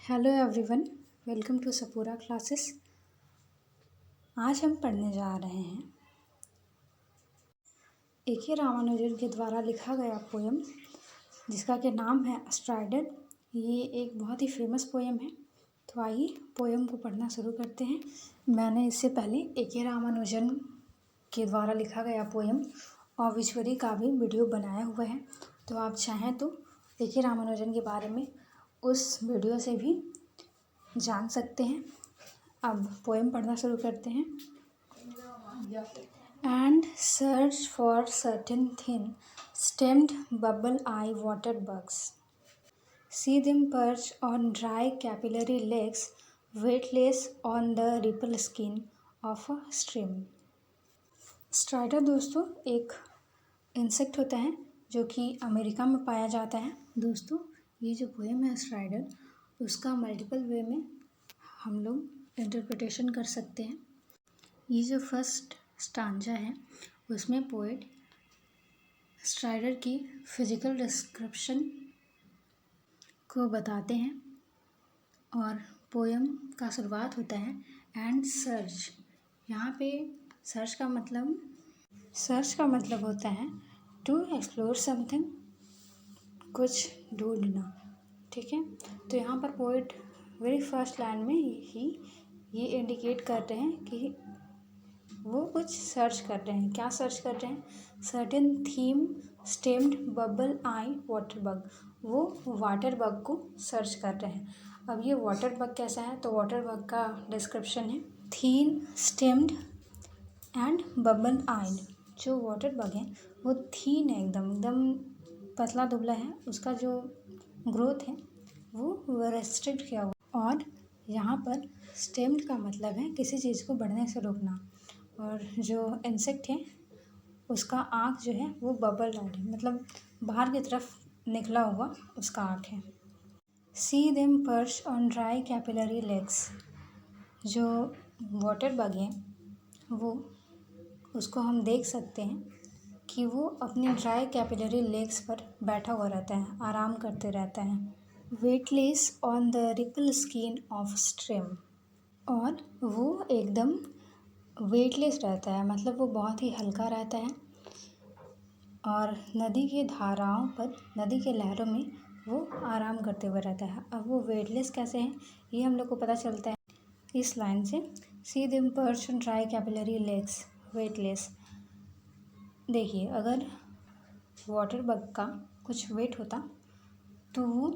Hello everyone, welcome to Sapura classes. आज हम पढ़ने जा रहे हैं ए.के. रामानुजन के द्वारा लिखा गया पोयम जिसका के नाम है स्ट्राइडर। ये एक बहुत ही फेमस पोयम है। तो आइए पोयम को पढ़ना शुरू करते हैं। मैंने इससे पहले ए.के. रामानुजन के द्वारा लिखा गया पोयम ऑब्विचुअली का भी वीडियो बनाया हुआ है। तो आप चाहें तो ए.के. रामानुजन के बारे में उस वीडियो से भी जान सकते हैं। अब पोएम पढ़ना शुरू करते हैं। And search for certain thin stemmed bubble I water bugs see them perch on dry capillary legs weightless on the ripple skin of a stream. Strider दोस्तों एक इंसेक्ट होता है जो कि अमेरिका में पाया जाता है। दोस्तों ये जो पोएम है स्ट्राइडर, उसका मल्टीपल वे में हम लोग इंटरप्रिटेशन कर सकते हैं। ये जो फर्स्ट स्टांजा है उसमें पोएट स्ट्राइडर की फिजिकल डिस्क्रिप्शन को बताते हैं और पोएम का शुरुआत होता है एंड सर्च। यहाँ पे सर्च का मतलब होता है टू एक्सप्लोर समथिंग, कुछ ढूंढना। ठीक है, तो यहाँ पर पोएट वेरी फर्स्ट लाइन में ही ये इंडिकेट कर रहे हैं कि वो कुछ सर्च कर रहे हैं। क्या सर्च कर रहे हैं? सर्टेन थीम स्टेम्ड बबल आई वाटर बग। वो वाटर बग को सर्च कर रहे हैं। अब ये वाटर बग कैसा है? तो वाटर बग का डिस्क्रिप्शन है थीन स्टेम्ड एंड बबल आइड। जो वाटर बग है वो थीन है, एकदम पतला दुबला है। उसका जो ग्रोथ है वो रेस्ट्रिक्ट किया हुआ। और यहाँ पर स्टेम्ड का मतलब है किसी चीज़ को बढ़ने से रोकना। और जो इंसेक्ट है उसका आँख जो है वो बबल लाइट है, मतलब बाहर की तरफ निकला हुआ उसका आँख है। See them perch on dry capillary legs. जो वाटर बग है वो उसको हम देख सकते हैं कि वो अपने ड्राई कैपिलरी लेग्स पर बैठा हुआ रहता है, आराम करते रहता है। Weightless on the ripple skin of stream. और वो एकदम वेटलेस रहता है, मतलब वो बहुत ही हल्का रहता है और नदी के धाराओं पर, नदी के लहरों में वो आराम करते हुए रहता है। अब वो वेटलेस कैसे हैं ये हम लोग को पता चलता है इस लाइन से। See them perch on dry capillary legs weightless. देखिए, अगर वाटर बग का कुछ वेट होता तो वो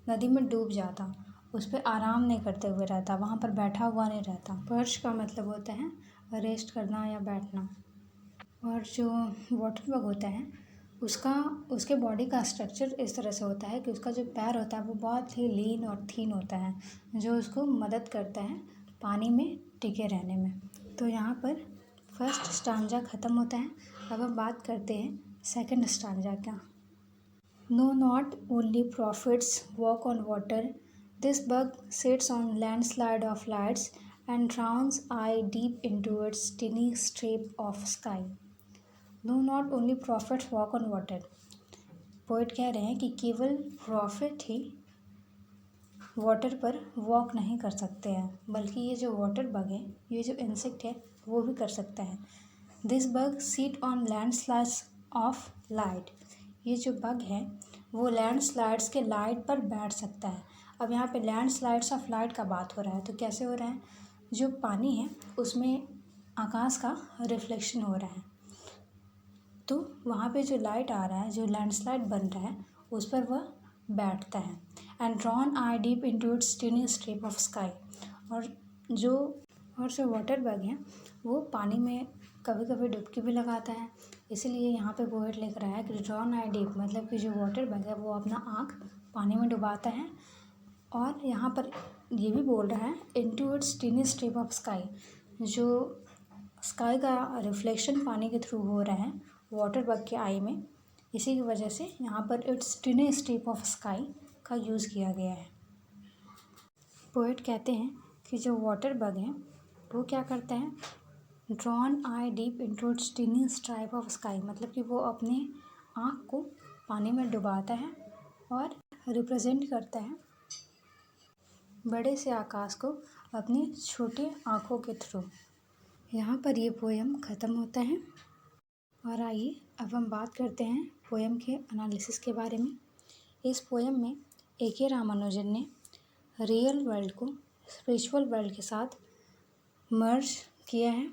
नदी में डूब जाता, उस पर आराम नहीं करते हुए रहता, वहाँ पर बैठा हुआ नहीं रहता। पर्च का मतलब होता है रेस्ट करना या बैठना। और जो वाटर बग होता है उसके बॉडी का स्ट्रक्चर इस तरह से होता है कि उसका जो पैर होता है वो बहुत ही लीन और थीन होता है, जो उसको मदद करता है पानी में टिके रहने में। तो यहाँ पर फर्स्ट स्टांजा ख़त्म होता है। अब हम बात करते हैं सेकंड स्टांजा का। No, not only prophets walk on water. This bug sits on landslide of lights and drowns eye deep into its tiny strip of sky. No, not only prophets walk on water. Poet कह रहे हैं कि केवल profit ही water पर walk नहीं कर सकते हैं, बल्कि ये जो वाटर बग है, ये जो इंसेक्ट है, वो भी कर सकता है। This bug seat on landslides of light. ये जो बग है वो लैंडस्लाइड्स के लाइट पर बैठ सकता है। अब यहाँ पे लैंडस्लाइड्स ऑफ लाइट का बात हो रहा है, तो कैसे हो रहा है? जो पानी है उसमें आकाश का रिफ्लेक्शन हो रहा है, तो वहाँ पे जो लाइट आ रहा है, जो लैंडस्लाइड बन रहा है, उस पर वह बैठता है। And drawn I deep into its टिनी strip of sky. और जो वाटर बग है वो पानी में कभी कभी डुबकी भी लगाता है। इसीलिए यहाँ पे पोएट लिख रहा है कि ड्रॉन आई डीप, मतलब कि जो वाटर बग है वो अपना आँख पानी में डुबाता है। और यहाँ पर ये भी बोल रहा है into its टिनी strip of sky. जो स्काई का रिफ्लेक्शन पानी के थ्रू हो रहा है वाटर बग के आई में, इसी की वजह से यहाँ पर इट्स टिनी स्ट्रिप ऑफ स्काई का यूज़ किया गया है। पोएट कहते हैं कि जो वाटर बग है वो क्या करता है? Drawn I deep into its टिनी stripe of sky, मतलब कि वो अपने आँख को पानी में डुबाता है और रिप्रेजेंट करता है बड़े से आकाश को अपनी छोटी आँखों के थ्रू। यहाँ पर ये पोयम ख़त्म होता है। और आइए अब हम बात करते हैं पोयम के एनालिसिस के बारे में। इस पोयम में A.K. रामानुजन ने रियल वर्ल्ड को स्पिरिचुअल वर्ल्ड के साथ मर्ज किया है।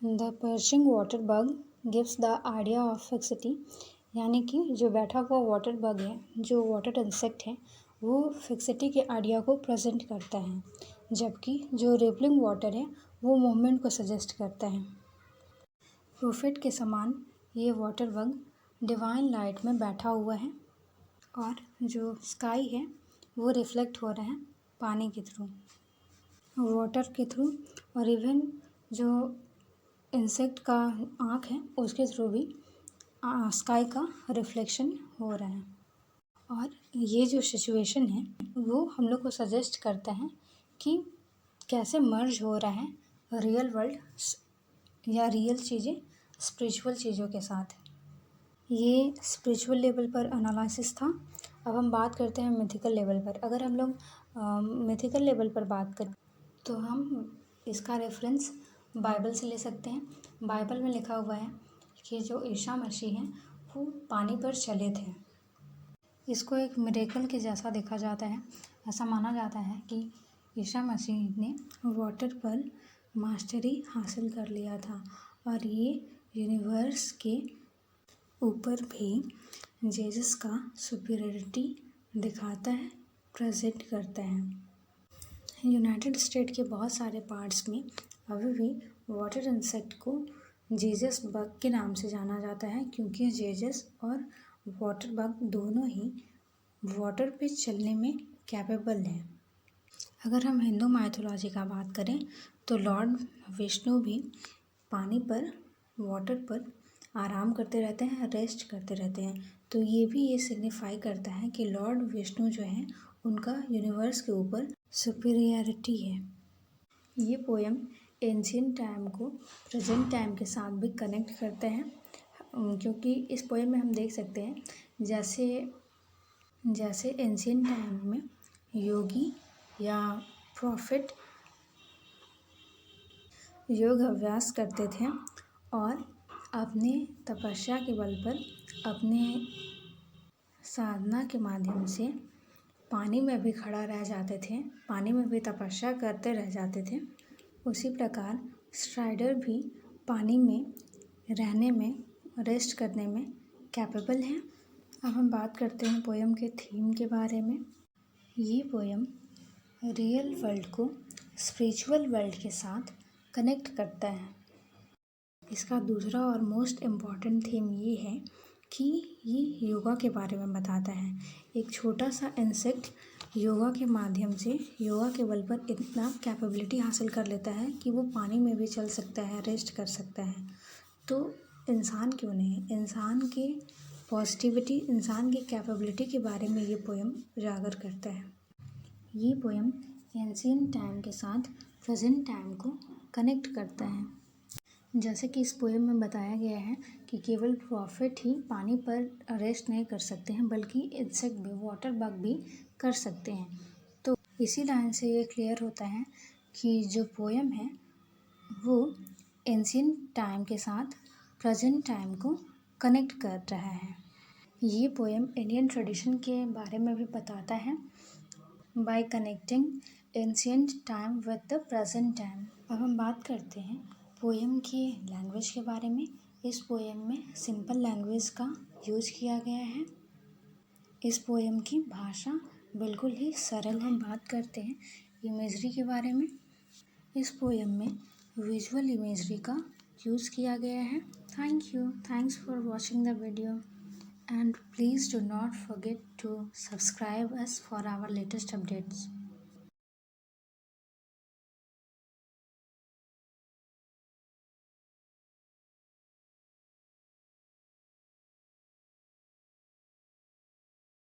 The perching water bug gives the idea of fixity, यानी कि जो बैठा हुआ वाटर बग है, जो वाटर इंसेक्ट है, वो फिक्सिटी के आइडिया को प्रेजेंट करता है, जबकि जो रिपलिंग वाटर है वो मूवमेंट को सजेस्ट करता है। प्रोफेट के समान ये वाटर बग डिवाइन लाइट में बैठा हुआ है और जो स्काई है वो रिफ्लेक्ट हो रहा है पानी के थ्रू, वाटर के थ्रू, और इवन जो इंसेक्ट का आँख है उसके थ्रू भी स्काई का रिफ्लेक्शन हो रहा है। और ये जो सिचुएशन है वो हम लोग को सजेस्ट करता है कि कैसे मर्ज हो रहा है रियल वर्ल्ड या रियल चीज़ें स्पिरिचुअल चीज़ों के साथ। ये स्पिरिचुअल लेवल पर एनालिसिस था। अब हम बात करते हैं मिथिकल लेवल पर। अगर हम लोग मिथिकल लेवल पर बात करें तो हम इसका रेफरेंस बाइबल से ले सकते हैं। बाइबल में लिखा हुआ है कि जो ईसा मसीह हैं वो पानी पर चले थे। इसको एक मिरेकल के जैसा देखा जाता है। ऐसा माना जाता है कि ईसा मसीह ने वाटर पर मास्टरी हासिल कर लिया था और ये यूनिवर्स के ऊपर भी जीसस का सुपीरियरिटी दिखाता है, प्रेजेंट करता है। यूनाइटेड स्टेट के बहुत सारे पार्ट्स में अभी भी वाटर इंसेक्ट को जीसस बग के नाम से जाना जाता है, क्योंकि जीसस और वाटर बग दोनों ही वाटर पे चलने में कैपेबल हैं। अगर हम हिंदू माइथोलॉजी का बात करें तो लॉर्ड विष्णु भी पानी पर, वाटर पर आराम करते रहते हैं, रेस्ट करते रहते हैं। तो ये भी ये सिग्निफाई करता है कि लॉर्ड विष्णु जो हैं उनका यूनिवर्स के ऊपर सुपीरियरिटी है। ये पोयम एंशिएंट टाइम को प्रेजेंट टाइम के साथ भी कनेक्ट करते हैं, क्योंकि इस पोयम में हम देख सकते हैं जैसे एंशिएंट टाइम में योगी या प्रॉफिट योग अभ्यास करते थे और अपने तपस्या के बल पर, अपने साधना के माध्यम से पानी में भी खड़ा रह जाते थे, पानी में भी तपस्या करते रह जाते थे। उसी प्रकार स्ट्राइडर भी पानी में रहने में, रेस्ट करने में कैपेबल हैं। अब हम बात करते हैं पोयम के थीम के बारे में। ये पोयम रियल वर्ल्ड को स्पिरिचुअल वर्ल्ड के साथ कनेक्ट करता है। इसका दूसरा और मोस्ट इम्पॉर्टेंट थीम ये है कि ये योगा के बारे में बताता है। एक छोटा सा इंसेक्ट योगा के माध्यम से, योगा के बल पर इतना कैपेबिलिटी हासिल कर लेता है कि वो पानी में भी चल सकता है, रेस्ट कर सकता है। तो इंसान क्यों नहीं, इंसान के पॉजिटिविटी, इंसान की कैपेबिलिटी के बारे में ये पोयम उजागर करता है। ये पोयम एंशिएंट टाइम के साथ प्रेजेंट टाइम को कनेक्ट करता है। जैसे कि इस पोयम में बताया गया है कि केवल प्रॉफिट ही पानी पर रेस्ट नहीं कर सकते हैं, बल्कि इंसेक्ट भी, वाटर बग भी कर सकते हैं। तो इसी लाइन से ये क्लियर होता है कि जो पोयम है वो एंशिएंट टाइम के साथ प्रेजेंट टाइम को कनेक्ट कर रहा है। ये पोयम इंडियन ट्रेडिशन के बारे में भी बताता है, bye connecting ancient time with the present time. अब हम बात करते हैं पोयम की लैंग्वेज के बारे में। इस पोयम में सिंपल लैंग्वेज का यूज किया गया है। इस पोयम की भाषा बिल्कुल ही सरल। हम बात करते हैं इमेजरी के बारे में। इस पोयम में विजुअल इमेजरी का यूज़ किया गया है। Thanks for watching the video and please do not forget to subscribe us for our latest updates.